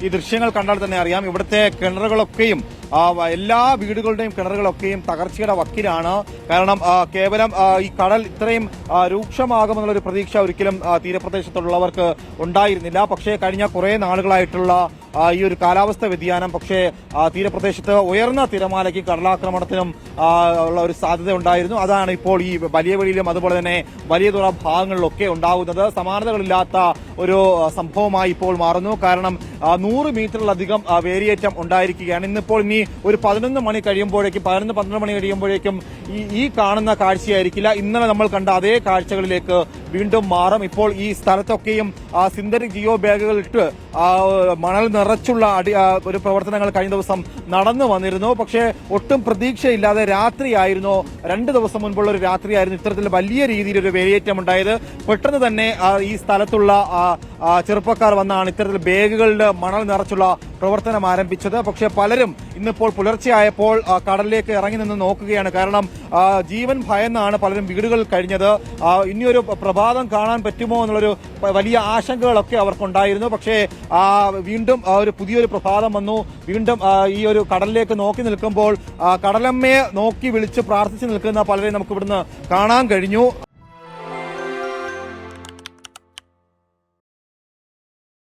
ഈ ദൃശ്യങ്ങൾ കണ്ടാൽ തന്നെ അറിയാം. ഇവിടുത്തെ കിണറുകളൊക്കെയും എല്ലാ വീടുകളുടെയും കിണറുകളൊക്കെയും തകർച്ചയുടെ വക്കിലാണ്. കാരണം കേവലം ഈ കടൽ ഇത്രയും രൂക്ഷമാകുമെന്നുള്ളൊരു പ്രതീക്ഷ ഒരിക്കലും തീരപ്രദേശത്തുള്ളവർക്ക് ഉണ്ടായിരുന്നില്ല. പക്ഷേ കഴിഞ്ഞ കുറെ നാളുകളായിട്ടുള്ള ഈ ഒരു കാലാവസ്ഥ വ്യതിയാനം പക്ഷേ തീരപ്രദേശത്ത് ഉയർന്ന തിരമാലയ്ക്ക് കടലാക്രമണത്തിനും ഉള്ള ഒരു സാധ്യത ഉണ്ടായിരുന്നു. അതാണ് ഇപ്പോൾ ഈ വലിയ വെളിയിലും അതുപോലെ തന്നെ വലിയ തുറ ഭാഗങ്ങളിലൊക്കെ ഉണ്ടാകുന്നത്. സമാനതകളില്ലാത്ത ഒരു സംഭവമായി ഇപ്പോൾ മാറുന്നു. കാരണം 100 മീറ്ററിലധികം വേരിയേറ്റം ഉണ്ടായിരിക്കുകയാണ്. ഇന്നിപ്പോൾ ഇനി ഒരു 11 മണി കഴിയുമ്പോഴേക്കും 11-12 മണി കഴിയുമ്പോഴേക്കും ഈ കാണുന്ന കാഴ്ചയായിരിക്കില്ല. ഇന്നലെ നമ്മൾ കണ്ട അതേ കാഴ്ചകളിലേക്ക് വീണ്ടും മാറും. ഇപ്പോൾ ഈ സ്ഥലത്തൊക്കെയും സിന്തറ്റിക് ജിയോ ബാഗുകൾ ഇട്ട് മണൽ നിറച്ചുള്ള ഒരു പ്രവർത്തനങ്ങൾ കഴിഞ്ഞ ദിവസം നടന്നു വന്നിരുന്നു. പക്ഷേ ഒട്ടും പ്രതീക്ഷയില്ലാതെ രാത്രിയായിരുന്നു, 2 ദിവസം മുൻപുള്ള ഒരു രാത്രിയായിരുന്നു ഇത്തരത്തിൽ വലിയ രീതിയിലൊരു വേരിയേറ്റം ഉണ്ടായത്. പെട്ടെന്ന് തന്നെ ഈ സ്ഥലത്തുള്ള ചെറുപ്പക്കാർ വന്നാണ് ഇത്തരത്തിൽ ബാഗുകളുടെ മണൽ നിറച്ചുള്ള പ്രവർത്തനം ആരംഭിച്ചത്. പക്ഷേ പലരും ഇന്നിപ്പോൾ പുലർച്ചെയായപ്പോൾ കടലിലേക്ക് ഇറങ്ങി നിന്ന് നോക്കുകയാണ്. കാരണം ജീവൻ ഭയന്നാണ് പലരും വീടുകളിൽ കഴിഞ്ഞത്. ഇനിയൊരു പ്രഭാതം കാണാൻ പറ്റുമോ എന്നുള്ളൊരു വലിയ ആശങ്കകളൊക്കെ അവർക്കുണ്ടായിരുന്നു. പക്ഷേ വീണ്ടും ഒരു പുതിയൊരു പ്രഭാതം വന്നു. വീണ്ടും ഈ ഒരു കടലിലേക്ക് നോക്കി നിൽക്കുമ്പോൾ കടലമ്മയെ നോക്കി വിളിച്ച് പ്രാർത്ഥിച്ചു നിൽക്കുന്ന പലരെയും നമുക്ക് ഇവിടുന്ന് കാണാൻ കഴിഞ്ഞു.